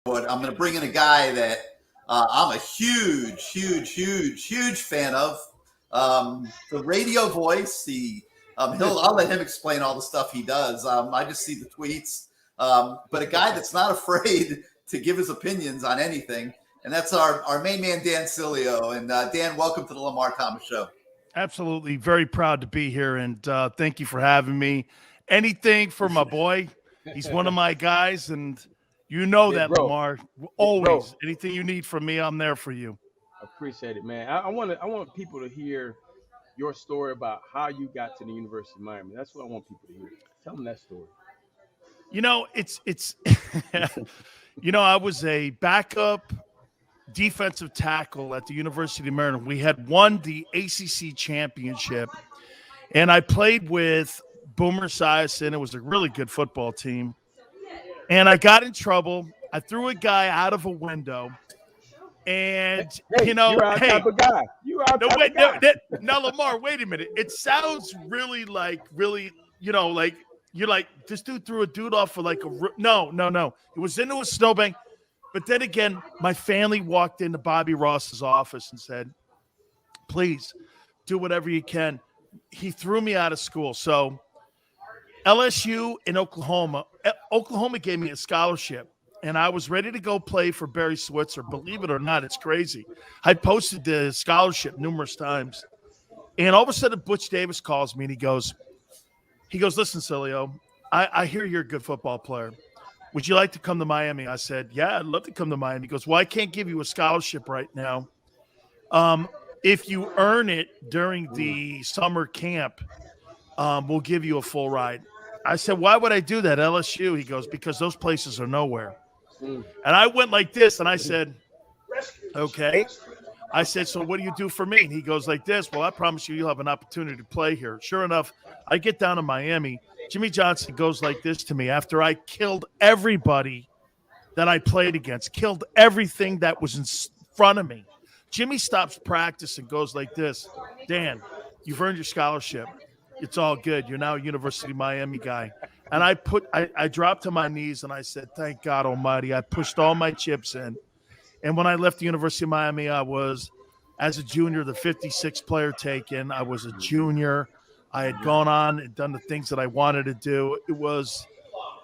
But I'm going to bring in a guy that I'm a huge fan of. The radio voice. I'll let him explain all the stuff he does. I just see the tweets. But a guy that's not afraid to give his opinions on anything. And that's our main man, Dan Sileo. And Dan, welcome to the Lamar Thomas Show. Absolutely. Very proud to be here. And thank you for having me. Anything for my boy. He's one of my guys. And you know that, bro. Lamar. Always. Anything you need from me, I'm there for you. I appreciate it, man. I want people to hear your story about how you got to the University of Miami. That's what I want people to hear. Tell them that story. You know, it's I was a backup defensive tackle at the University of Maryland. We had won the ACC championship, and I played with Boomer Esiason. It was a really good football team, and I got in trouble. I threw a guy out of a window, and you're our type of guy. You are type of guy. Now, Lamar, wait a minute. It sounds really, like you're like, this dude threw a dude off for like a – no. It was into a snowbank. But then again, my family walked into Bobby Ross's office and said, please do whatever you can. He threw me out of school. So LSU in Oklahoma gave me a scholarship, and I was ready to go play for Barry Switzer. Believe it or not, it's crazy. I posted the scholarship numerous times. And all of a sudden, Butch Davis calls me, and he goes, listen, Sileo, I hear you're a good football player. Would you like to come to Miami? I said, yeah, I'd love to come to Miami. He goes, well, I can't give you a scholarship right now. If you earn it during the summer camp, we'll give you a full ride. I said, why would I do that, LSU? He goes, because those places are nowhere. And I went like this, and I said, okay. I said, so what do you do for me? And he goes like this, well, I promise you'll have an opportunity to play here. Sure enough, I get down to Miami. Jimmy Johnson goes like this to me after I killed everybody that I played against, killed everything that was in front of me. Jimmy stops practice and goes like this, Dan, you've earned your scholarship. It's all good. You're now a University of Miami guy. And I dropped to my knees and I said, thank God Almighty. I pushed all my chips in. And when I left the University of Miami, I was, as a junior, the 56th player taken. I was a junior. I had gone on and done the things that I wanted to do. It was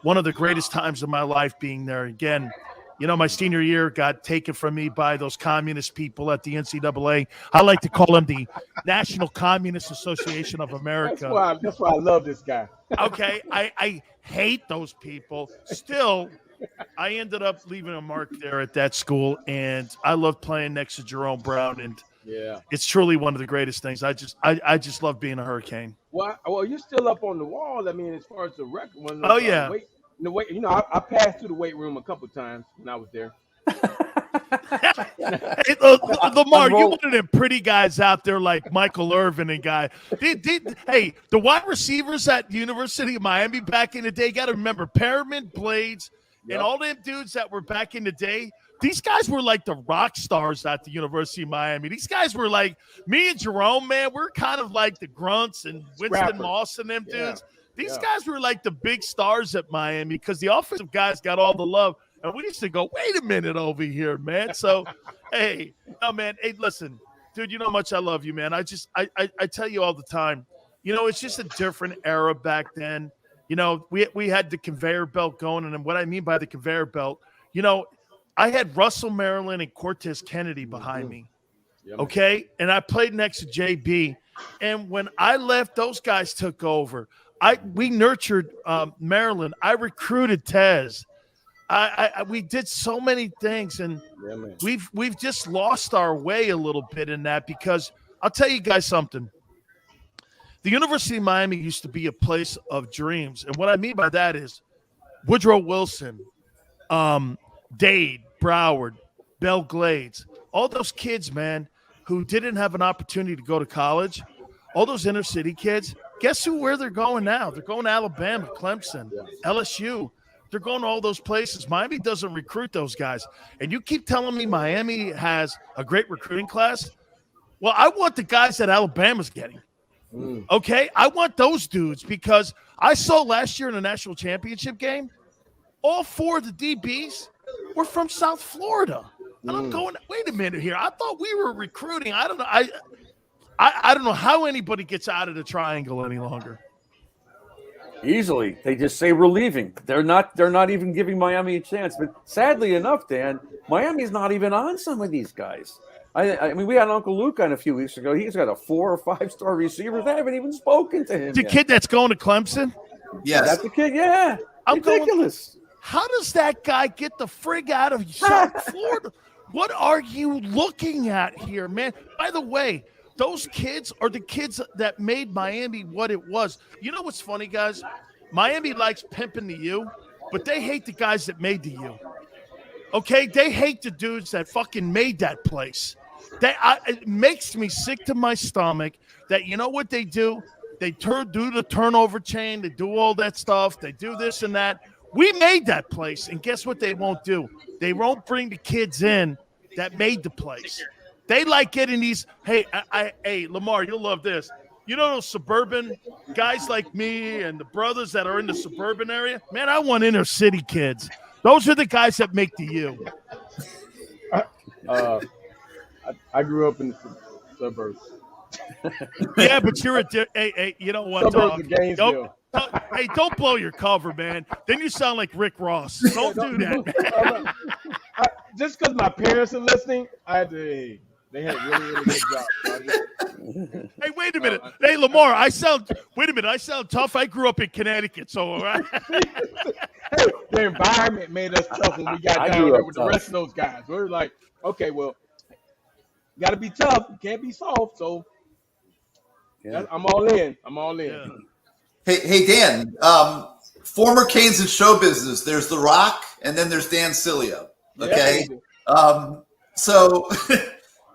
one of the greatest times of my life being there. Again, my senior year got taken from me by those communist people at the NCAA. I like to call them the National Communist Association of America. That's why I love this guy. Okay, I hate those people. Still, I ended up leaving a mark there at that school, and I loved playing next to Jerome Brown, and it's truly one of the greatest things. I just love being a Hurricane. Well, you're still up on the wall. I mean, as far as the record, I passed through the weight room a couple times when I was there. Hey, Lamar, you one of them pretty guys out there like Michael Irvin and guy. Hey, the wide receivers at the University of Miami back in the day, got to remember Perriman, Blades, and all them dudes that were back in the day. These guys were like the rock stars at the University of Miami. These guys were like me and Jerome, man. We're kind of like the grunts and Winston Moss and them dudes. These guys were like the big stars at Miami because the offensive guys got all the love. And we used to go, wait a minute over here, man. So, hey, listen, dude, you know how much I love you, man. I tell you all the time, it's just a different era back then. We had the conveyor belt going. And what I mean by the conveyor belt, I had Russell Maryland and Cortez Kennedy behind me, okay? And I played next to JB. And when I left, those guys took over. We nurtured Maryland. I recruited Tez. We did so many things, and we've just lost our way a little bit in that because I'll tell you guys something. The University of Miami used to be a place of dreams. And what I mean by that is Woodrow Wilson, Dade, Broward, Bell Glades, all those kids, man, who didn't have an opportunity to go to college, all those inner city kids, guess where they're going now? They're going to Alabama, Clemson, LSU. They're going to all those places. Miami doesn't recruit those guys. And you keep telling me Miami has a great recruiting class. Well, I want the guys that Alabama's getting. Okay? I want those dudes because I saw last year in the national championship game, all four of the DBs were from South Florida. And I'm going, wait a minute here. I thought we were recruiting. I don't know. I don't know how anybody gets out of the triangle any longer. Easily. They just say we're leaving. They're not even giving Miami a chance. But sadly enough, Dan, Miami's not even on some of these guys. I mean, we had Uncle Luke on a few weeks ago. He's got a 4 or 5 star receiver. They haven't even spoken to him. The yet. kid that's going to Clemson? Yes. That's the kid, yeah. I'm ridiculous. How does that guy get the frig out of South Florida? What are you looking at here, man? By the way, those kids are the kids that made Miami what it was. You know what's funny, guys? Miami likes pimping the U, but they hate the guys that made the U. Okay? They hate the dudes that fucking made that place. It makes me sick to my stomach that, you know what they do? They do the turnover chain. They do all that stuff. They do this and that. We made that place, and guess what they won't do? They won't bring the kids in that made the place. They like getting these, hey, Lamar, you'll love this. You know those suburban guys like me and the brothers that are in the suburban area? Man, I want inner city kids. Those are the guys that make the U. I grew up in the suburbs. Yeah, but you're hey, you know what, Suburbs of Gainesville. Don't blow your cover, man. Then you sound like Rick Ross. Don't do that, man. Just because my parents are listening, they had a really, really good job. Hey, wait a minute. Hey, Lamar, I sound tough. I grew up in Connecticut, so all right. Hey, the environment made us tough when we got down there with the rest of those guys. We were like, okay, well, you got to be tough. You can't be soft. So I'm all in. Yeah. Hey, Dan, former Canes in show business, there's The Rock, and then there's Dan Sileo. Okay. Yeah. So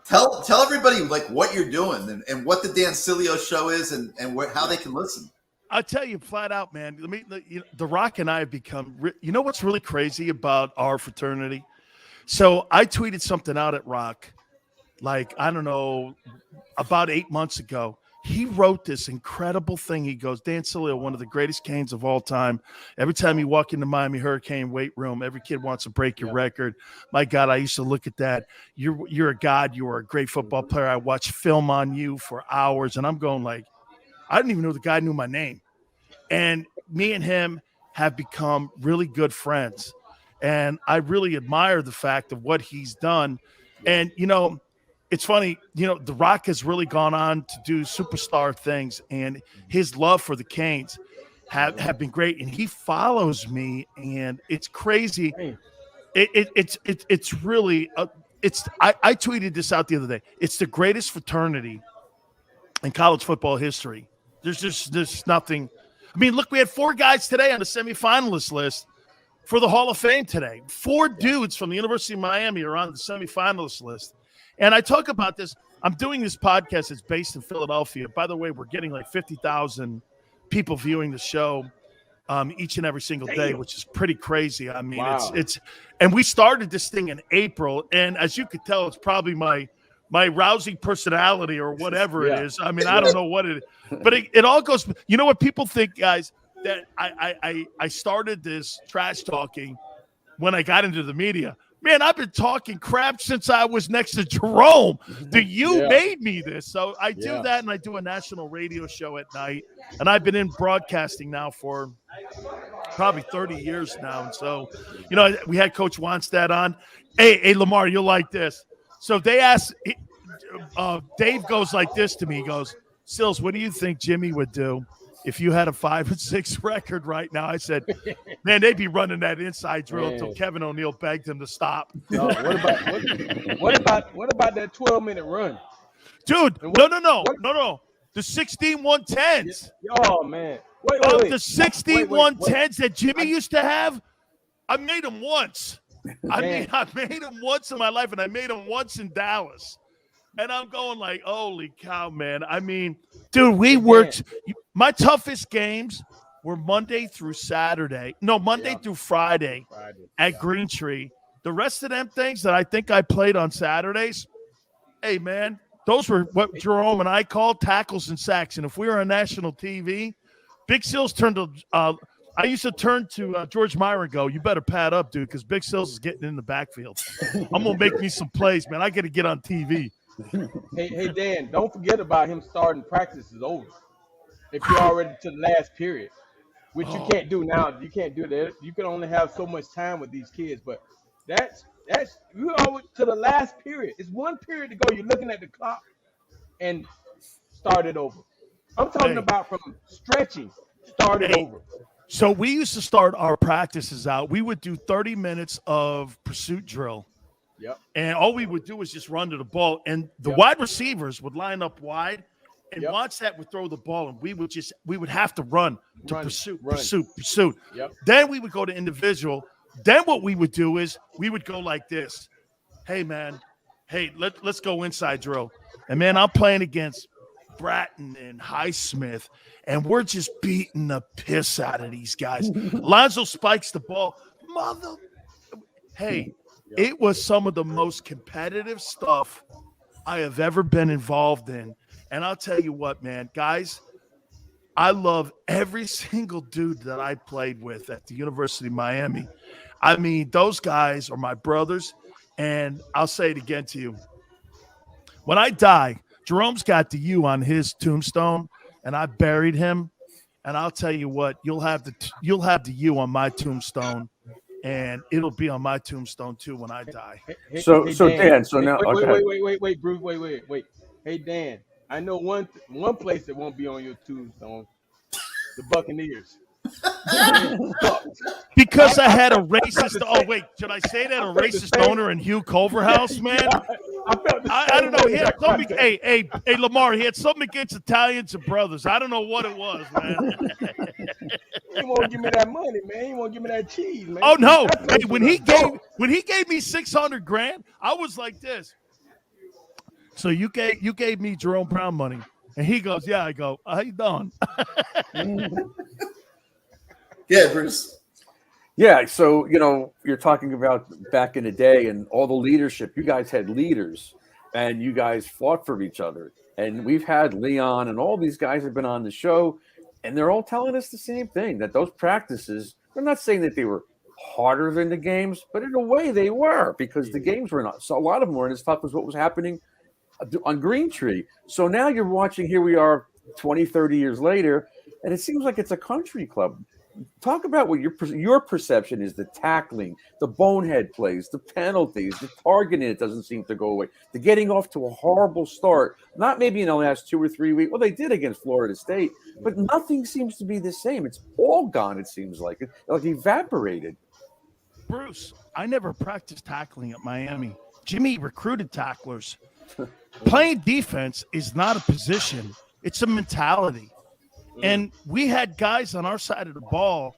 tell everybody like what you're doing and what the Dan Sileo show is and how they can listen. I'll tell you flat out, man. The Rock and I have become, you know what's really crazy about our fraternity? So I tweeted something out at Rock, like, I don't know, about 8 months ago. He wrote this incredible thing. He goes, Dan Sileo, one of the greatest Canes of all time. Every time you walk into Miami Hurricane weight room, every kid wants to break your record. My God, I used to look at that. You're a god. You were a great football player. I watched film on you for hours. And I'm going like, I didn't even know the guy knew my name. And me and him have become really good friends. And I really admire the fact of what he's done. And, you know, it's funny, you know, The Rock has really gone on to do superstar things, and his love for the Canes have been great. And he follows me, and it's crazy. It's really I tweeted this out the other day. It's the greatest fraternity in college football history. There's nothing. I mean, look, we had 4 guys today on the semifinalist list for the Hall of Fame today. 4 dudes from the University of Miami are on the semifinalist list. And I talk about this. I'm doing this podcast. It's based in Philadelphia. By the way, we're getting like 50,000 people viewing the show each and every single day, which is pretty crazy. I mean, wow. it's and we started this thing in April. And as you could tell, it's probably my rousing personality or whatever it is. I mean, I don't know what it is. But it all goes – you know what people think, guys, that I started this trash talking when I got into the media. Man, I've been talking crap since I was next to Jerome. You made me this. So I do that, and I do a national radio show at night. And I've been in broadcasting now for probably 30 years now. And so, you know, we had Coach Wanstad on. Hey, Lamar, you'll like this. So they asked Dave goes like this to me. He goes, Sills, what do you think Jimmy would do if you had a 5-6 record right now? I said, man, they'd be running that inside drill until Kevin O'Neill begged him to stop. No, what about that 12-minute run? Dude, no. The 16-110s. Oh, man. Wait. The 16-110s that Jimmy used to have, I made them once. I made them once in my life, and I made them once in Dallas. And I'm going like, holy cow, man. I mean, dude, we worked. My toughest games were Monday through Saturday. No, Monday through Friday at Green Tree. The rest of them things that I think I played on Saturdays, hey, man, those were what Jerome and I called tackles and sacks. And if we were on national TV, Big Sills turned I used to turn to George Meyer and go, "You better pad up, dude, because Big Sills is getting in the backfield. I'm gonna make me some plays, man. I got to get on TV." Hey, Dan, don't forget about him starting practice is over. If you're already to the last period, which you can't do now. You can't do that. You can only have so much time with these kids. But that's you always to the last period. It's one period to go. You're looking at the clock and start it over. I'm talking about from stretching, start it over. So we used to start our practices out. We would do 30 minutes of pursuit drill. Yep. And all we would do was just run to the ball. And the wide receivers would line up wide. And once that would throw the ball, and we would have to run to pursuit. Yep. Then we would go to individual. Then what we would do is we would go like this. Hey, man. Hey, let's go inside drill. And, man, I'm playing against Bratton and Highsmith, and we're just beating the piss out of these guys. Lonzo spikes the ball. Hey, it was some of the most competitive stuff I have ever been involved in. And I'll tell you what, man, guys, I love every single dude that I played with at the University of Miami. I mean, those guys are my brothers. And I'll say it again to you. When I die, Jerome's got the U on his tombstone, and I buried him. And I'll tell you what, you'll have the U on my tombstone, and it'll be on my tombstone too when I die. So Dan, wait, Bruce, wait. Hey, Dan, I know one place that won't be on your tombstone, the Buccaneers. Because I had a racist. Oh wait, should I say that a racist owner in Hugh Culverhouse, man? I don't know. He had something. Hey, Lamar. He had something against Italians and brothers. I don't know what it was, man. He won't give me that money, man. He won't give me that cheese, man. Oh no! Hey, when he gave me $600,000, I was like this. So you gave me Jerome Brown money, and he goes, "Yeah." I go, "How you doing?" Yeah, Bruce. Yeah, so, you're talking about back in the day and all the leadership. You guys had leaders, and you guys fought for each other. And we've had Leon, and all these guys have been on the show, and they're all telling us the same thing, that those practices, they're not saying that they were harder than the games, but in a way they were, because the games were not. So a lot of them weren't as tough as what was happening on Green Tree. So now you're watching, here we are 20, 30 years later, and it seems like it's a country club. Talk about what your perception is, the tackling, the bonehead plays, the penalties, the targeting. It doesn't seem to go away. The getting off to a horrible start, not maybe in the last 2 or 3 weeks. Well, they did against Florida State, but nothing seems to be the same. It's all gone, it seems like evaporated. Bruce, I never practiced tackling at Miami. Jimmy recruited tacklers. Playing defense is not a position. It's a mentality. And we had guys on our side of the ball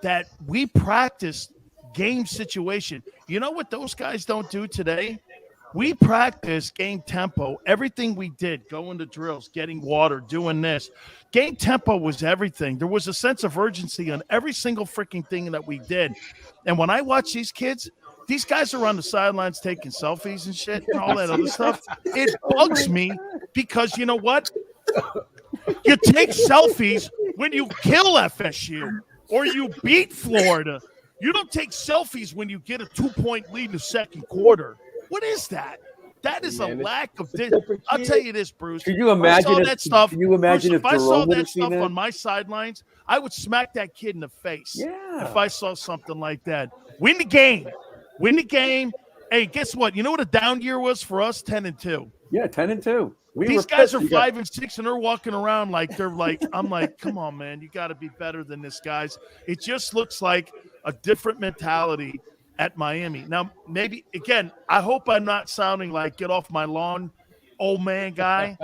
that we practiced game situation. You know what those guys don't do today? We practice game tempo. Everything we did, going to drills, getting water, doing this. Game tempo was everything. There was a sense of urgency on every single freaking thing that we did. And when I watch these kids, these guys are on the sidelines taking selfies and shit and all that other stuff. It bugs me because you know what? You take selfies when you kill FSU or you beat Florida. You don't take selfies when you get a 2-point lead in the second quarter. What is that? That is a lack of. I'll tell you this, Bruce. Can you imagine that stuff? Can you imagine Bruce, if I saw that stuff on my sidelines, I would smack that kid in the face. Yeah. If I saw something like that, win the game. Hey, guess what? You know what a down year was for us? 10-2. Yeah, 10-2. These guys are 5-6, and they're walking around like they're like. I'm like, come on, man, you got to be better than this, guys. It just looks like a different mentality at Miami. Now, maybe again, I hope I'm not sounding like get off my lawn, old man guy.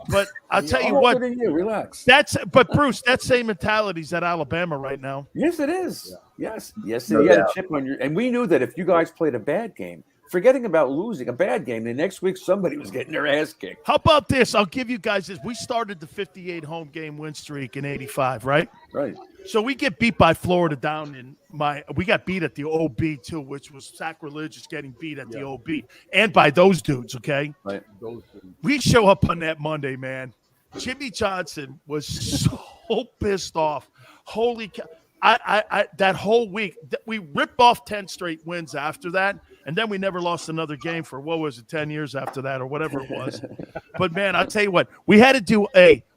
But I'll tell you what, relax. But Bruce, that same mentality's at Alabama right now. Yes, it is. Yeah. Yes. You had a chip on your, and we knew that if you guys played a bad game. Forgetting about losing a bad game, the next week somebody was getting their ass kicked. How about this? I'll give you guys this. We started the 58 home game win streak in '85, right? Right. So we get beat by Florida down in we got beat at the OB too, which was sacrilegious getting beat at the OB and by those dudes. Okay. Right. We show up on that Monday, man. Jimmy Johnson was so pissed off. Holy cow. I that whole week, we ripped off 10 straight wins after that, and then we never lost another game for, 10 years after that or whatever it was. But, man, I'll tell you what, we had to do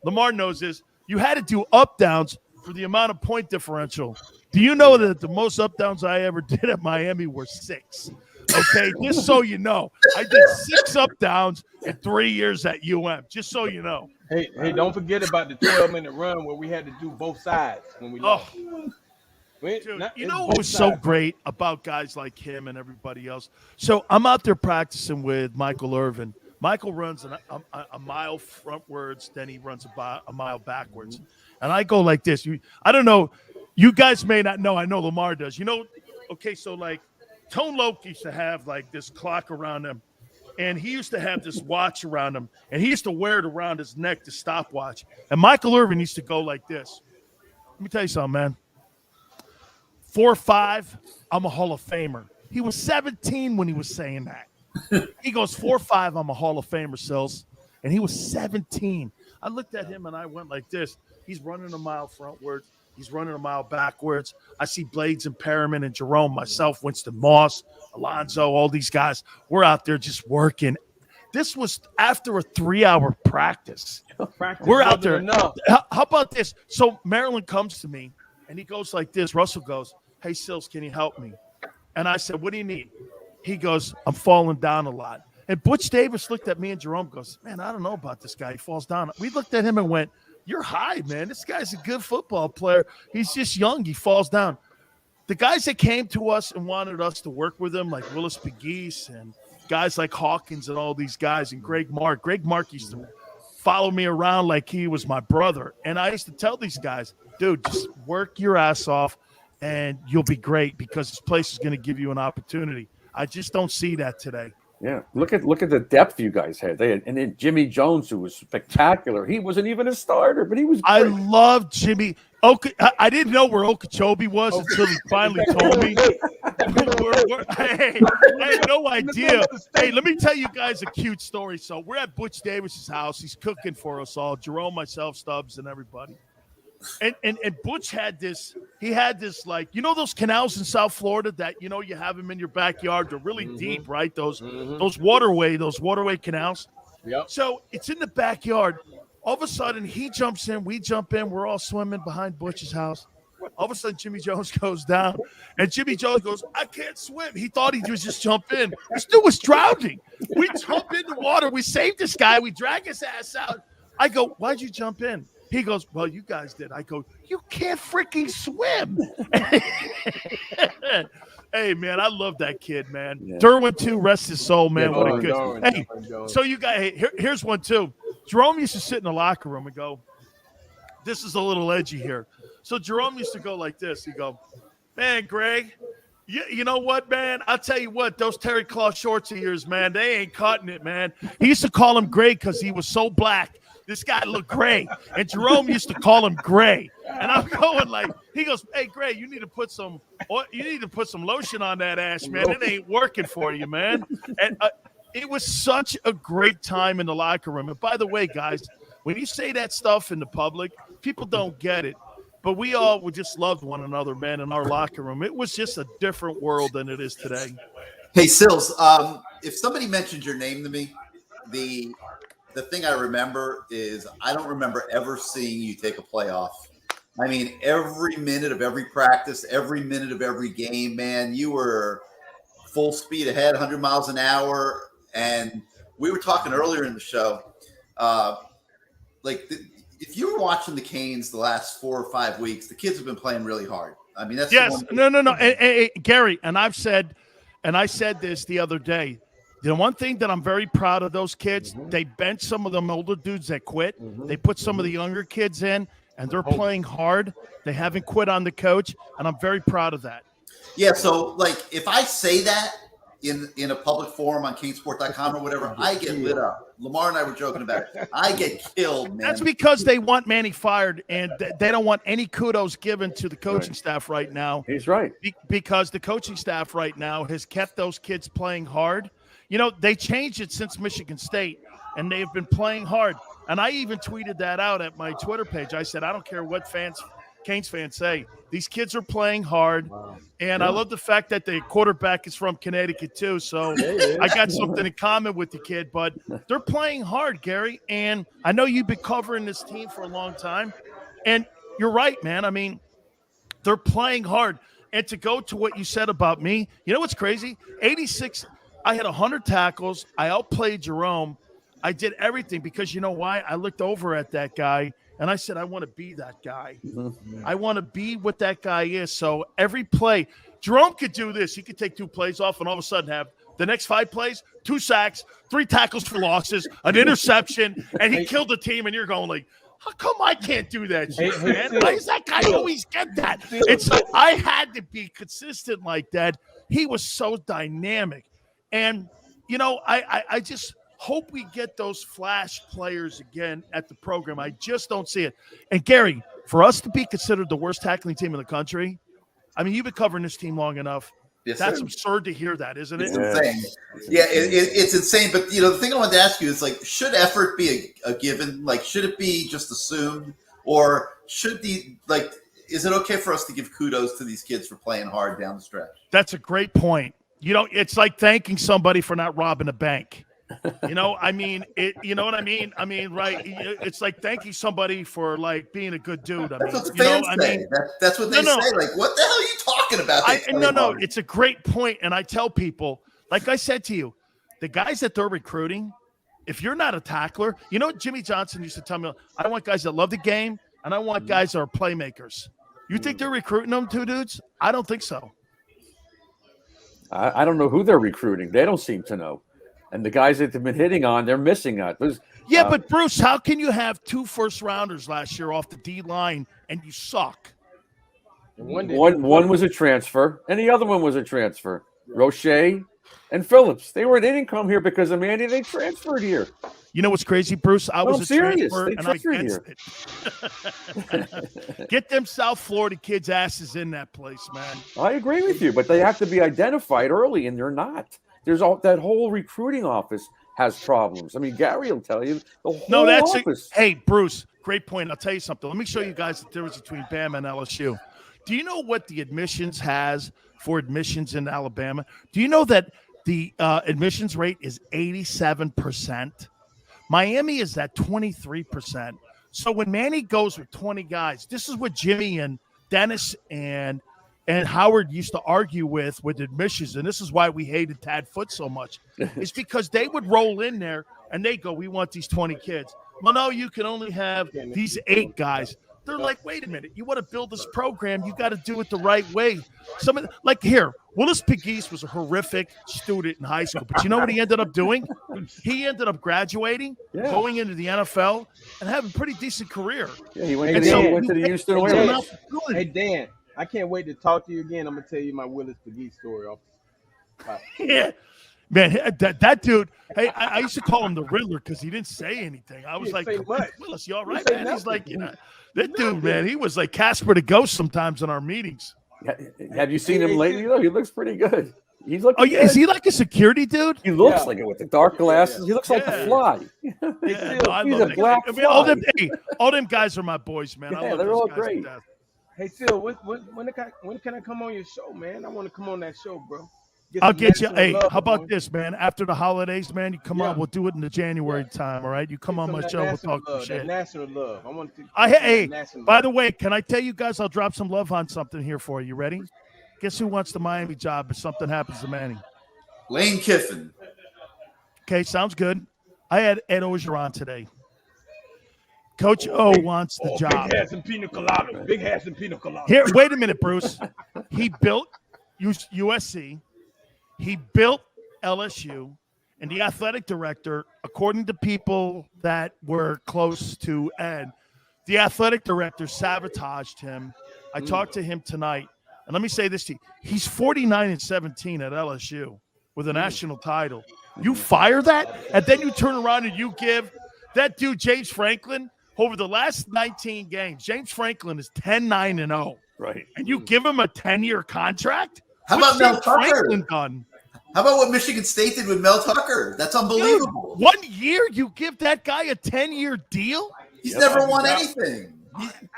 Lamar knows this, you had to do up-downs for the amount of point differential. Do you know that the most up-downs I ever did at Miami were 6? Okay, just so you know. I did 6 up-downs in 3 years at just so you know. Hey, don't forget about the 12-minute run where we had to do both sides when we lost. Dude, you know what was so great about guys like him and everybody else? So I'm out there practicing with Michael Irvin. Michael runs a mile frontwards, then he runs a mile backwards. And I go like this. I don't know. You guys may not know. I know Lamar does. You know, okay, so like Tone Loke used to have like this clock around him. And he used to have this watch around him, and he used to wear it around his neck, the stopwatch. And Michael Irvin used to go like this. Let me tell you something, man. 4'5", I'm a Hall of Famer. He was 17 when he was saying that. He goes, 4'5", I'm a Hall of Famer, Sills. And he was 17. I looked at him, and I went like this. He's running a mile frontwards. He's running a mile backwards. I see Blades and Perriman and Jerome, myself, Winston Moss, Alonzo, all these guys. We're out there just working. This was after a 3-hour practice. We're out there. How about this? So Maryland comes to me, and he goes like this. Russell goes, hey, Sills, can you help me? And I said, what do you need? He goes, I'm falling down a lot. And Butch Davis looked at me and Jerome goes, man, I don't know about this guy. He falls down. We looked at him and went, you're high, man. This guy's a good football player. He's just young. He falls down. The guys that came to us and wanted us to work with him, like Willis Pegues and guys like Hawkins and all these guys, and Greg Mark. Greg Mark used to follow me around like he was my brother. And I used to tell these guys, dude, just work your ass off and you'll be great because this place is going to give you an opportunity. I just don't see that today. Yeah, look at the depth you guys had. And then Jimmy Jones, who was spectacular. He wasn't even a starter, but he was great. I love Jimmy. I didn't know where Okeechobee was until he finally told me. Hey, I had no idea. Hey, let me tell you guys a cute story. So we're at Butch Davis's house. He's cooking for us all, Jerome, myself, Stubbs, and everybody. And Butch had this. He had this, like, you know those canals in South Florida that, you know, you have them in your backyard. They're really deep, right? Those waterway canals. Yep. So it's in the backyard. All of a sudden, he jumps in. We jump in. We're all swimming behind Butch's house. All of a sudden, Jimmy Jones goes down. And Jimmy Jones goes, I can't swim. He thought he was just jump in. This dude was drowning. We jump in the water. We saved this guy. We drag his ass out. I go, why'd you jump in? He goes, well, you guys did. I go, you can't freaking swim. Hey, man, I love that kid, man. Yeah. Derwin, too, rest his soul, man. What a good. Hey, so you guys, here's one, too. Jerome used to sit in the locker room and go, this is a little edgy here. So Jerome used to go like this. He'd go, man, Greg, you know what, man? I'll tell you what, those terry cloth shorts of yours, man, they ain't cutting it, man. He used to call him Greg because he was so black. This guy looked gray. And Jerome used to call him Gray. And I'm going like, he goes, hey, Gray, you need to put some lotion on that ass, man. It ain't working for you, man. And it was such a great time in the locker room. And by the way, guys, when you say that stuff in the public, people don't get it. But we all just loved one another, man, in our locker room. It was just a different world than it is today. Hey, Sills, if somebody mentioned your name to me, the thing I remember is I don't remember ever seeing you take a play off. I mean, every minute of every practice, every minute of every game, man, you were full speed ahead, 100 miles an hour. And we were talking earlier in the show, if you were watching the Canes the last 4 or 5 weeks, the kids have been playing really hard. I mean, that's yes, no. And Gary, and I said this the other day. The one thing that I'm very proud of those kids, they bench some of them older dudes that quit. They put some of the younger kids in, and they're playing hard. They haven't quit on the coach, and I'm very proud of that. Yeah, so, like, if I say that in a public forum on Canesport.com or whatever, I get lit up. Lamar and I were joking about it. I get killed, man. That's because they want Manny fired, and they don't want any kudos given to the coaching staff right now. He's right. Because the coaching staff right now has kept those kids playing hard. You know, they changed it since Michigan State, and they've been playing hard. And I even tweeted that out at my Twitter page. I said, I don't care what fans Canes fans say. These kids are playing hard, and I Yeah. love the fact that the quarterback is from Connecticut too. So I got something in common with the kid, but they're playing hard, Gary. And I know you've been covering this team for a long time, and you're right, man. I mean, they're playing hard. And to go to what you said about me, you know what's crazy? 86, I had 100 tackles. I outplayed Jerome. I did everything because you know why? I looked over at that guy, and I said, I want to be that guy. I want to be what that guy is. So every play, Jerome could do this. He could take 2 plays off and all of a sudden have the next 5 plays, 2 sacks, 3 tackles for losses, an interception, and he killed the team. And you're going like, how come I can't do that shit, man? Why does that guy always get that? It's like I had to be consistent like that. He was so dynamic. And, you know, I just hope we get those flash players again at the program. I just don't see it. And, Gary, for us to be considered the worst tackling team in the country, I mean, you've been covering this team long enough. Yes, That's sir. absurd to hear that, isn't it? It's insane. Yeah, it's insane. But, you know, the thing I wanted to ask you is, like, should effort be a given? Like, should it be just assumed? Or should is it okay for us to give kudos to these kids for playing hard down the stretch? That's a great point. You know, it's like thanking somebody for not robbing a bank. You know, I mean, you know what I mean? I mean, right. It's like thanking somebody for like being a good dude. I mean, That's what the fans say. That's what they say. Like, what the hell are you talking about? No, it's a great point. And I tell people, like I said to you, the guys that they're recruiting, if you're not a tackler, you know, Jimmy Johnson used to tell me, I want guys that love the game and I want guys that are playmakers. You think they're recruiting them 2 dudes? I don't think so. I don't know who they're recruiting. They don't seem to know. And the guys that they've been hitting on, they're missing out. But Bruce, how can you have 2 first-rounders last year off the D-line and you suck? One was a transfer, and the other one was a transfer. Roche and Phillips. They didn't come here because of Mandy. They transferred here. You know what's crazy, Bruce? I was a serious. transfer, and I against it. Get them South Florida kids' asses in that place, man. I agree with you, but they have to be identified early, and they're not. There's that whole recruiting office has problems. I mean, Gary will tell you the whole office. Hey, Bruce, great point. I'll tell you something. Let me show you guys the difference between Bama and LSU. Do you know what the admissions has for admissions in Alabama? Do you know that the admissions rate is 87%? Miami is at 23%. So when Manny goes with 20 guys, this is what Jimmy and Dennis and Howard used to argue with admissions, and this is why we hated Tad Foote so much. It's because they would roll in there and they go, we want these 20 kids. Well, no, you can only have these 8 guys. They're like, wait a minute, you want to build this program, you got to do it the right way. Willis Pegues was a horrific student in high school, but you know what he ended up doing? He ended up graduating, going into the NFL, and having a pretty decent career. Yeah, he went to the Houston Oilers. Hey, Dan, I can't wait to talk to you again. I'm going to tell you my Willis Pegues story. Yeah. Man, that dude, hey, I used to call him the Riddler because he didn't say anything. I was like, Willis, you all right, man? He's like, that dude, man, he was like Casper the Ghost sometimes in our meetings. Have you seen him lately, though? He looks pretty good. He's looking good. Is he like a security dude? He looks like it with the dark glasses. He looks like the Fly. He's a black fly. All them guys are my boys, man. I love they're those all guys great. to death. Hey, Phil, when can I come on your show, man? I want to come on that show, bro. I'll get you. Hey, how about this, man? After the holidays, man, you come on. We'll do it in the January time, all right? You come on my show. We'll talk shit. National love. I want to. Hey, by the way, can I tell you guys? I'll drop some love on something here for you. Ready? Guess who wants the Miami job if something happens to Manny? Lane Kiffin. Okay, sounds good. I had Ed Ogeron today. Coach O wants the job. Big hats and pina colada. Big hats and pina colada. Here, wait a minute, Bruce. He built USC. He built LSU, and the athletic director, according to people that were close to Ed, the athletic director sabotaged him. I talked to him tonight, and let me say this to you. He's 49-17 at LSU with a national title. You fire that, and then you turn around and you give that dude, James Franklin, over the last 19 games, James Franklin is 10-9-0. Right. And you give him a 10-year contract? How about Mel Tucker? Done? How about what Michigan State did with Mel Tucker? That's unbelievable. Dude, 1 year, you give that guy a 10-year deal? He's never won anything.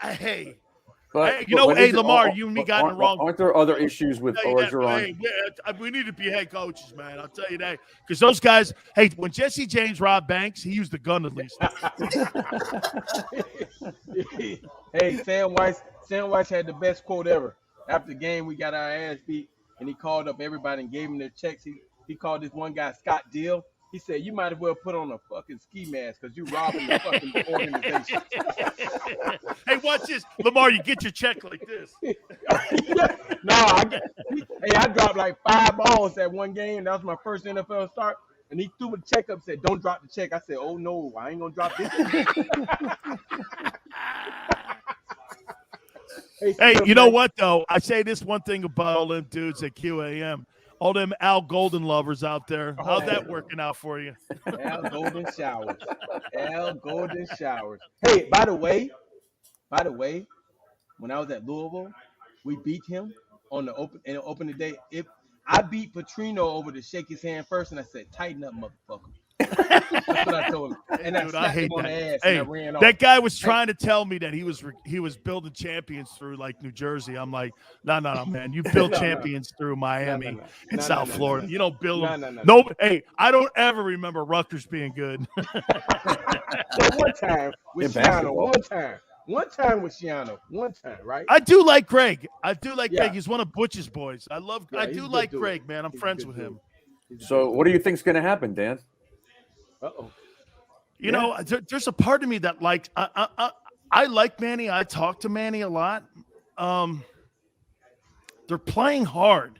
Hey, Hey, Lamar, you and me got in the wrong. Aren't there other issues with Orgeron? We need to be head coaches, man. I'll tell you that. Because those guys, hey, when Jesse James robbed banks, he used the gun at least. Hey, Sam Weiss had the best quote ever. After the game, we got our ass beat, and he called up everybody and gave them their checks. He called this one guy Scott Deal. He said, "You might as well put on a fucking ski mask because you robbing the fucking organization." Hey, watch this, Lamar. You get your check like this. I dropped like 5 balls that one game. That was my first NFL start, and he threw a check up. Said, "Don't drop the check." I said, "Oh no, I ain't gonna drop this." Hey, you know what though? I say this one thing about all them dudes at QAM. All them Al Golden lovers out there. How's that working out for you? Al Golden showers. Hey, by the way, when I was at Louisville, we beat him on the opening day. I beat Petrino over to shake his hand first, and I said, "Tighten up, motherfucker." That's what I told him. And Dude, I hate that. Hey, and I ran off. That guy was trying to tell me that he was building champions through like New Jersey. I'm like, no, man. You build champions through Miami and South Florida. You don't build them. No. Hey, I don't ever remember Rutgers being good. One time with Shiano. One time with Shiano. One time, right? I do like Greg. Greg. He's one of Butch's boys. I do like Greg, man. I'm friends with him. So what do you think's going to happen, Dan? Uh-oh. You know, there's a part of me that likes I like Manny. I talk to Manny a lot. They're playing hard.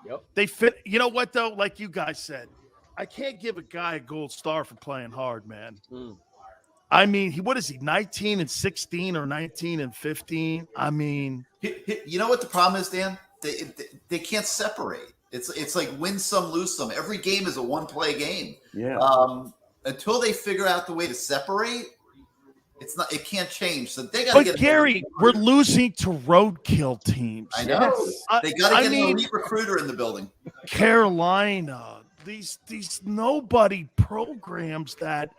Yep. They fit. You know what, though? Like you guys said, I can't give a guy a gold star for playing hard, man. I mean, what is he, 19 and 16 or 19 and 15? I mean. You know what the problem is, Dan? They can't separate. It's like win some, lose some. Every game is a one-play game. Yeah. Until they figure out the way to separate, it can't change. So they got to get. But Gary, we're losing to roadkill teams. I know. They got to get an elite recruiter in the building. Carolina, these nobody programs that.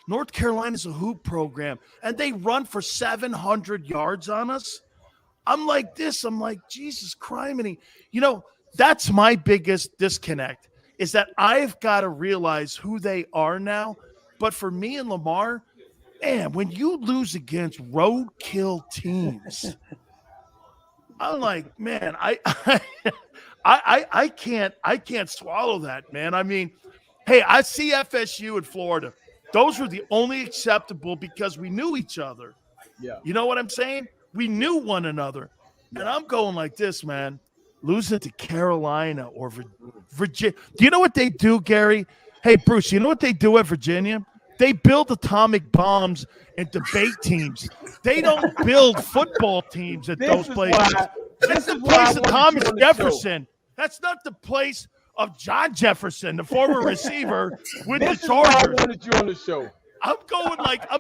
North Carolina's a hoop program, and they run for 700 yards on us. I'm like this. I'm like, Jesus criminy. You know, that's my biggest disconnect is that I've got to realize who they are now. But for me and Lamar, man, when you lose against roadkill teams, I'm like, man, I can't swallow that, man. I mean, hey, I see FSU in Florida. Those were the only acceptable because we knew each other. Yeah. You know what I'm saying? We knew one another. And I'm going like this, man. Losing to Carolina or Virginia. Do you know what they do, Gary? Hey, Bruce, you know what they do at Virginia? They build atomic bombs and debate teams. They don't build football teams at those places. That's the place of Thomas Jefferson. That's not the place of John Jefferson, the former receiver with the Chargers. Why I wanted you on the show. I'm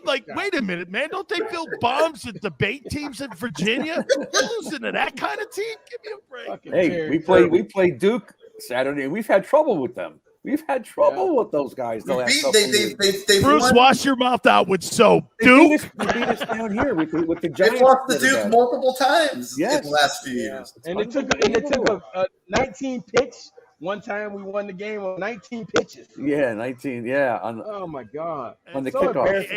like, wait a minute, man. Don't they build bombs and debate teams in Virginia? Losing to that kind of team? Give me a break. Hey, we play Duke Saturday, and we've had trouble with them. We've had trouble with those guys. They Bruce, wash your mouth out with soap. Duke. They beat us down here with the Giants. They've lost the Duke multiple times in the last few years. And it took a 19 picks. One time we won the game on 19 pitches. Yeah, 19. Yeah. Oh my God. On the kickoff.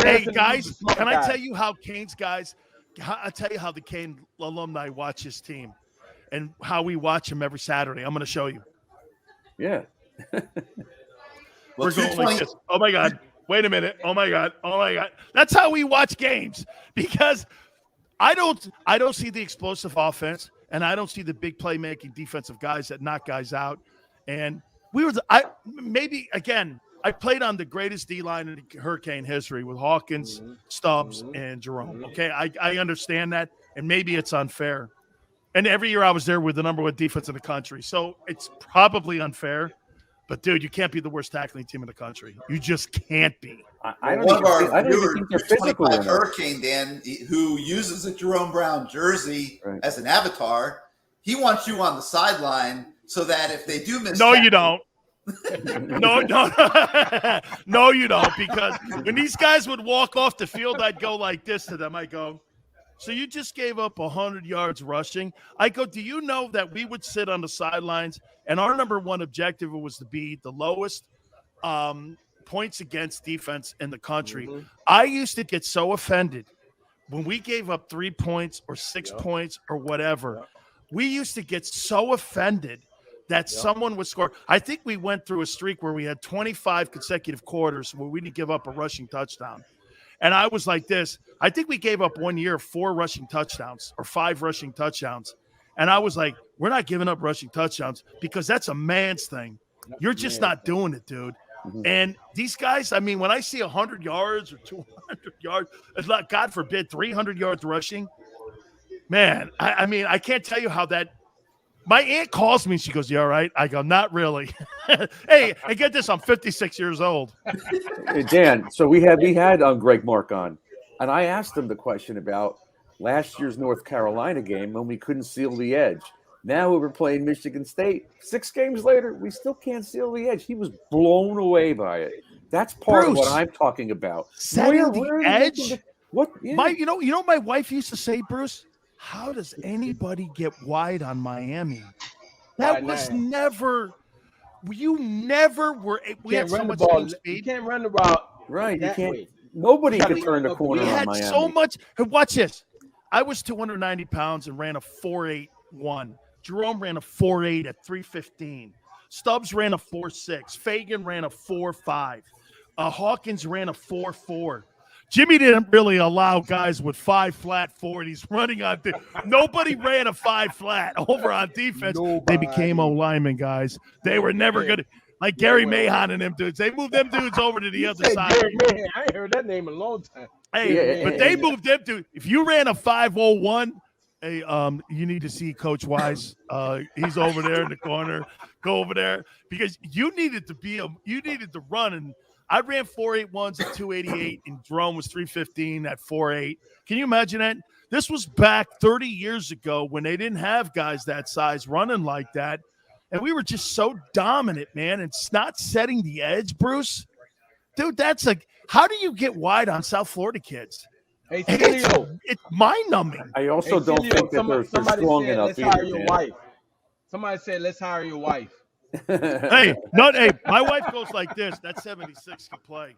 Hey, guys, can I tell you how Canes guys? I tell you how the Kane alumni watch his team, and how we watch him every Saturday. I'm going to show you. Yeah. We're going like this. Oh my God! Wait a minute! Oh my God! That's how we watch games, because I don't see the explosive offense. And I don't see the big playmaking defensive guys that knock guys out. And I played on the greatest D-line in Hurricane history with Hawkins, Stubbs, and Jerome. Okay, I understand that, and maybe it's unfair. And every year I was there with the number one defense in the country, so it's probably unfair. But, dude, you can't be the worst tackling team in the country. You just can't be. I don't even think they're physical enough. Hurricane, Dan, who uses a Jerome Brown jersey as an avatar, he wants you on the sideline so that if they do miss. No, you don't. No, you don't. Because when these guys would walk off the field, I'd go like this to them. I go, So you just gave up 100 yards rushing. I go, do you know that we would sit on the sidelines, and our number one objective was to be the lowest points against defense in the country. Mm-hmm. I used to get so offended when we gave up 3 points or 6 points or whatever. We used to get so offended that someone would score. I think we went through a streak where we had 25 consecutive quarters where we didn't give up a rushing touchdown. And I was like this. I think we gave up 1 year 4 rushing touchdowns or 5 rushing touchdowns. And I was like, we're not giving up rushing touchdowns because that's a man's thing. You're just not doing it, dude. Mm-hmm. And these guys, I mean, when I see 100 yards or 200 yards, it's like, God forbid, 300 yards rushing, man, I mean, I can't tell you how that – my aunt calls me and she goes, you all right? I go, not really. Hey, and get this, I'm 56 years old. Hey, Dan, so we had Greg Mark on, and I asked him the question about last year's North Carolina game when we couldn't seal the edge. Now we were playing Michigan State. 6 games later, we still can't seal the edge. He was blown away by it. That's part of what I'm talking about. Setting the edge? What? Yeah. You know my wife used to say, Bruce, how does anybody get wide on Miami? That was never – you never were – we had so much speed. You can't run the route. Right. You can't – nobody could turn the corner on Miami. We had so much – watch this. I was 290 pounds and ran a 4.81. Jerome ran a 4.8 at 315. Stubbs ran a 4.6. Fagan ran a 4.5. Hawkins ran a 4.4. Jimmy didn't really allow guys with 5 flat 40s running on. Nobody ran a 5 flat over on defense. They became O-linemen, guys. They were never good. Like Gary Mahon and them dudes. They moved them dudes over to the other side. I ain't heard that name in a long time. Hey, but they moved them to. If you ran a 5.01, hey, you need to see Coach Wise. He's over there in the corner. Go over there because you needed to run, and I ran 4.81s at 288, and Jerome was 315 at 4.8. Can you imagine that? This was back 30 years ago when they didn't have guys that size running like that, and we were just so dominant, man. It's not setting the edge, Bruce. Dude, that's like, how do you get wide on South Florida kids? Hey, it's mind-numbing. I also don't think that they're strong enough either. Somebody said, let's hire your wife. Hey, my wife goes like this. That 76 can play.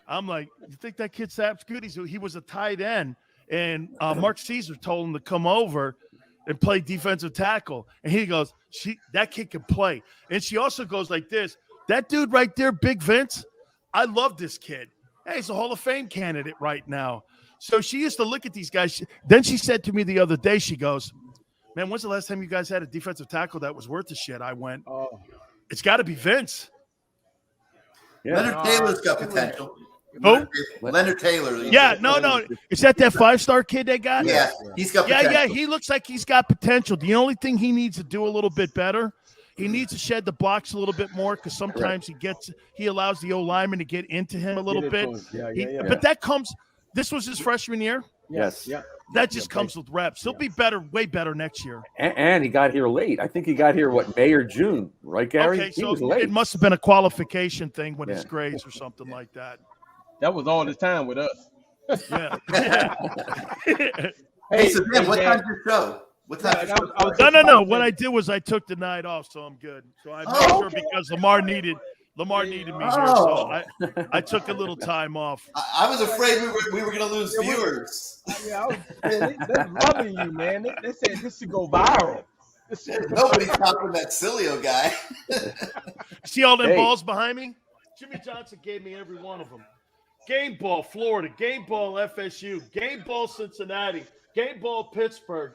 I'm like, you think that kid Sap's good? He was a tight end, and Mark Caesar told him to come over and play defensive tackle. And he goes, that kid can play. And she also goes like this. That dude right there, Big Vince, I love this kid. Hey, he's a Hall of Fame candidate right now. So she used to look at these guys. Then she said to me the other day, she goes, man, when's the last time you guys had a defensive tackle that was worth the shit? I went, it's got to be Vince. Yeah. Leonard Taylor's got potential. Who? Leonard Taylor. Yeah, no. Is that 5-star kid they got? Yeah, he's got potential. Yeah, he looks like he's got potential. The only thing he needs to do a little bit better, he needs to shed the blocks a little bit more because sometimes he allows the O-lineman to get into him a little bit. But that comes – this was his freshman year? Yes. Yeah. That just comes with reps. He'll be better, way better next year. And he got here late. I think he got here, May or June, right, Gary? Okay, he was late. It must have been a qualification thing with his grades or something like that. That was all the time with us. Yeah. Hey, so Dan, what time's your show? What time? No. What I did was I took the night off, so I'm good. So I made sure because Lamar needed me here, so I took a little time off. I was afraid we were going to lose viewers. They're loving you, man. They said this should go viral. Nobody's topping that Sileo guy. See all them balls behind me? Jimmy Johnson gave me every one of them. Game ball, Florida. Game ball, FSU. Game ball, Cincinnati. Game ball, Pittsburgh.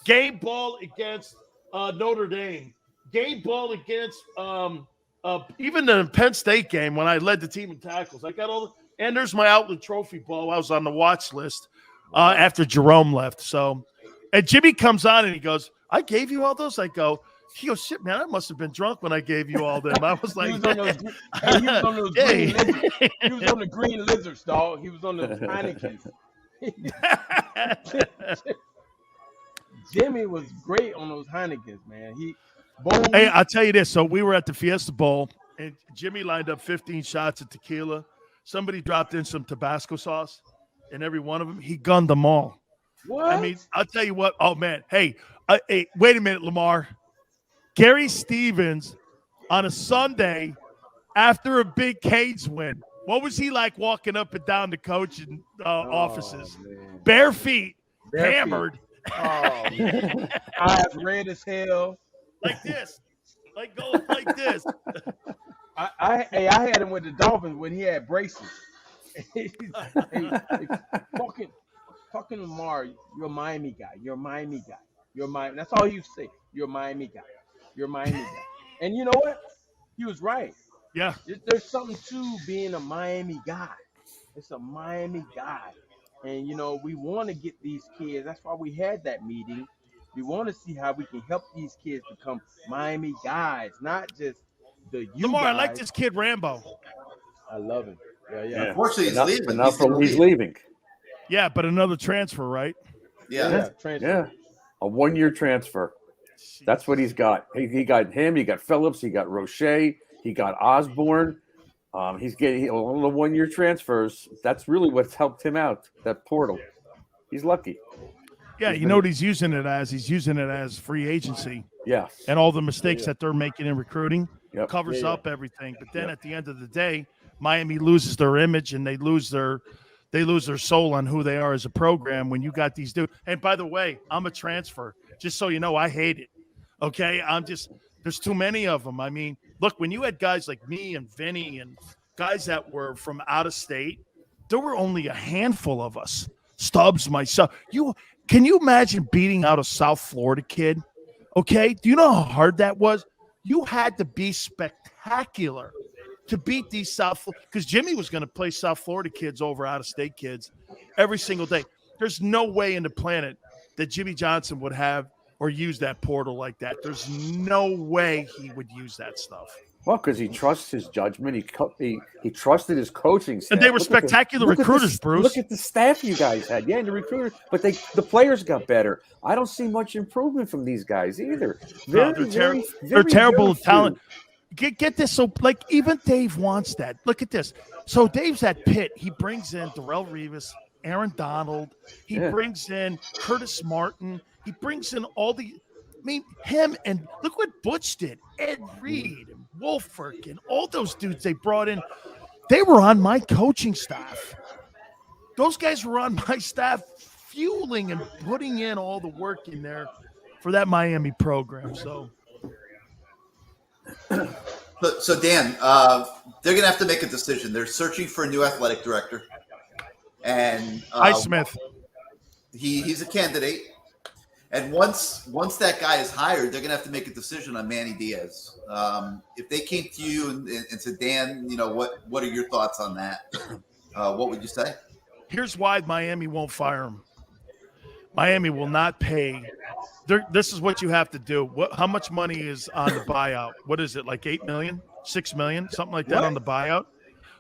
Game ball against Notre Dame. Game ball against even the Penn State game when I led the team in tackles. I got all and there's my Outland Trophy ball. I was on the watch list after Jerome left. So, and Jimmy comes on and he goes, I gave you all those? He goes, shit, man, I must have been drunk when I gave you all them. I was like, he was on those green lizards. He was on the green lizards, dog. He was on the Heinekens. Jimmy was great on those Heinekens, man. Hey, I'll tell you this. So we were at the Fiesta Bowl, and Jimmy lined up 15 shots of tequila. Somebody dropped in some Tabasco sauce, and every one of them, he gunned them all. What? I mean, I'll tell you what. Oh man, hey, wait a minute, Lamar. Gary Stevens on a Sunday after a big Canes win. What was he like walking up and down the coaching offices? Man. Bare feet, Bare feet. hammered. Oh, man. Eyes red as hell. Like this. Going like this. I had him with the Dolphins when he had braces. hey, fucking Lamar, you're a Miami guy. You're a Miami guy. You're Miami. That's all he used to say. You're a Miami guy. You're a Miami guy. And you know what? He was right. Yeah. There's something to being a Miami guy. It's a Miami guy. And, we want to get these kids. That's why we had that meeting. We want to see how we can help these kids become Miami guys, not just the Lamar, guys. I like this kid Rambo. I love him. Yeah. Unfortunately, he's leaving. He's leaving. Yeah, but another transfer, right? Yeah. Transfer. Yeah. A 1-year transfer. That's what he's got. He got him. He got Phillips. He got Roche. He got Osborne. He's getting all the 1-year transfers. That's really what's helped him out, that portal. He's lucky. Yeah, you know what he's using it as? He's using it as free agency. Yeah. And all the mistakes that they're making in recruiting covers Yeah. up everything. But then at the end of the day, Miami loses their image and they lose their soul on who they are as a program when you got these dudes. And by the way, I'm a transfer. Just so you know, I hate it. Okay? There's too many of them. I mean, look, when you had guys like me and Vinny and guys that were from out of state, there were only a handful of us. Stubbs, myself. Can you imagine beating out a South Florida kid? Okay? Do you know how hard that was? You had to be spectacular to beat these South Florida, because Jimmy was going to play South Florida kids over out-of-state kids every single day. There's no way in the planet that Jimmy Johnson would have or use that portal like that. There's no way he would use that stuff. Well, because he trusts his judgment. He trusted his coaching staff. And they were spectacular recruiters, Bruce. Look at the staff you guys had. Yeah, and the recruiters. But the players got better. I don't see much improvement from these guys either. They're terrible at talent. Get this. So, even Dave wants that. Look at this. So Dave's at Pitt. He brings in Darrelle Revis, Aaron Donald. He brings in Curtis Martin. He brings in him, and look what Butch did. Ed Reed and Wolfert and all those dudes they brought in. They were on my coaching staff. Those guys were on my staff, fueling and putting in all the work in there for that Miami program. So Dan, they're going to have to make a decision. They're searching for a new athletic director. And Smith. He's a candidate. And once that guy is hired, they're going to have to make a decision on Manny Diaz. If they came to you and said, Dan, what are your thoughts on that? What would you say? Here's why Miami won't fire him. Miami will not pay. This is what you have to do. How much money is on the buyout? What is it, like $8 million, $6 million, something like that on the buyout?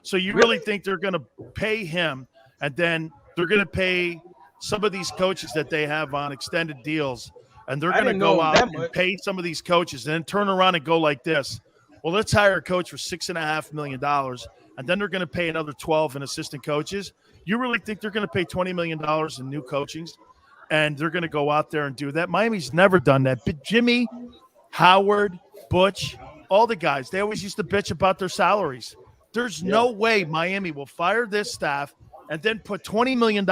So you really think they're going to pay him, and then they're going to pay some of these coaches that they have on extended deals, and they're going to go out and pay some of these coaches and then turn around and go like this. Well, let's hire a coach for $6.5 million, and then they're going to pay another 12 in assistant coaches. You really think they're going to pay $20 million in new coachings, and they're going to go out there and do that? Miami's never done that. But Jimmy, Howard, Butch, all the guys, they always used to bitch about their salaries. There's no way Miami will fire this staff and then put $20 million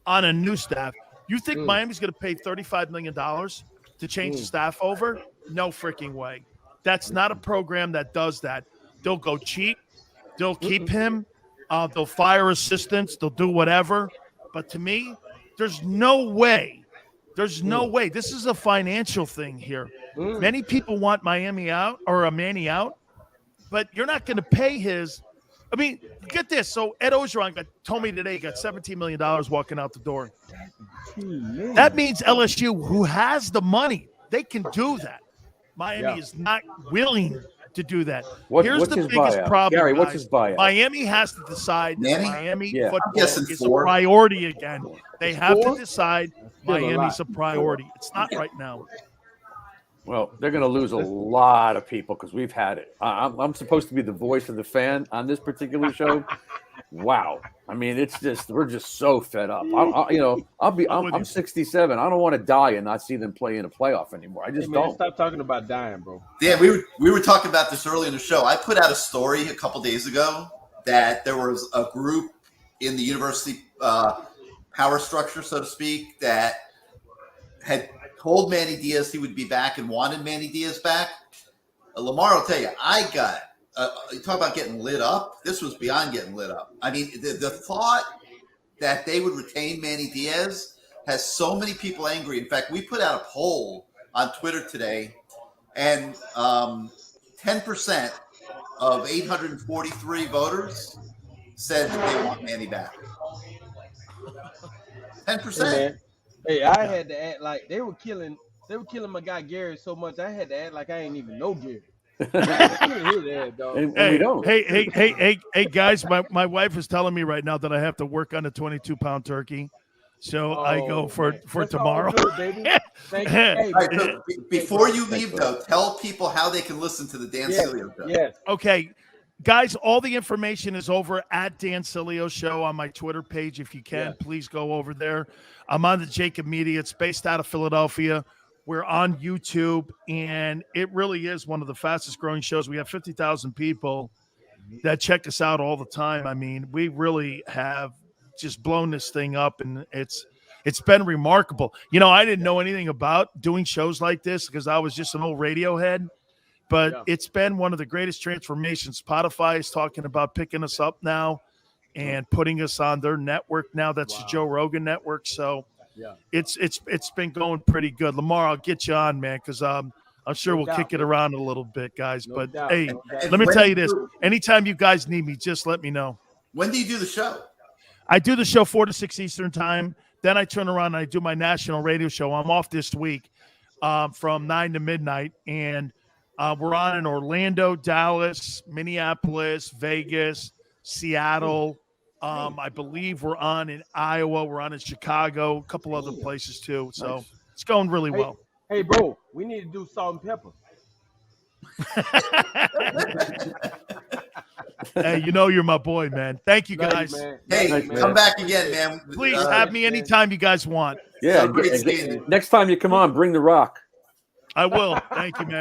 on a new staff. You think Miami's going to pay $35 million to change the staff over? No freaking way. That's not a program that does that. They'll go cheap. They'll keep him. They'll fire assistants. They'll do whatever. But to me, there's no way. There's no way. This is a financial thing here. Many people want Miami out or a Manny out, but you're not going to pay his. I mean, get this. So Ed Ogeron told me today he got $17 million walking out the door. That means LSU, who has the money, they can do that. Miami is not willing to do that. Here's the biggest problem, Gary, guys. what's his buyout? Miami has to decide that Miami football is a 4. priority again. They have to decide Miami's a priority. It's not right now. Well, they're going to lose a lot of people because we've had it. I'm supposed to be the voice of the fan on this particular show, wow. I mean, it's just we're just so fed up. I'm 67. I don't want to die and not see them play in a playoff anymore. I just don't. Stop talking about dying, bro. Dan, we were talking about this early in the show. I put out a story a couple days ago that there was a group in the university power structure, so to speak, that had told Manny Diaz he would be back and wanted Manny Diaz back. Lamar will tell you, I got you talk about getting lit up. This was beyond getting lit up. I mean, the thought that they would retain Manny Diaz has so many people angry. In fact, we put out a poll on Twitter today, and 10% of 843 voters said that they want Manny back. 10%. Hey, I had to act like they were killing my guy Gary so much. I had to act like I ain't even know Gary. And we don't. Hey, guys, my wife is telling me right now that I have to work on a 22-pound turkey. So I go for tomorrow. Good, baby. Thank you. Hey, All right, so before you leave, though, tell people how they can listen to the Dan Sileo Show. Yes. Okay, guys, all the information is over at Dan Sileo Show on my Twitter page. If you can, please go over there. I'm on the Jacob Media. It's based out of Philadelphia. We're on YouTube, and it really is one of the fastest growing shows. We have 50,000 people that check us out all the time. I mean, we really have just blown this thing up, and it's been remarkable. You know, I didn't know anything about doing shows like this because I was just an old radio head, but it's been one of the greatest transformations. Spotify is talking about picking us up now and putting us on their network now. That's the Joe Rogan network. So it's been going pretty good. Lamar, I'll get you on, man, because I'm sure we'll kick it around a little bit, guys. But hey, let me tell you this: anytime you guys need me, just let me know. When do you do the show? I do the show 4 to 6 Eastern time. Then I turn around and I do my national radio show. I'm off this week from 9 to midnight, and we're on in Orlando, Dallas, Minneapolis, Vegas, Seattle. I believe we're on in Iowa. We're on in Chicago, a couple other places too. So it's going really well. Hey, bro, we need to do salt and pepper. Hey, you know you're my boy, man. Thank you, guys. Hey, come back again, man. Please have me anytime you guys want. Yeah. Next time you come on, bring the rock. I will. Thank you, man.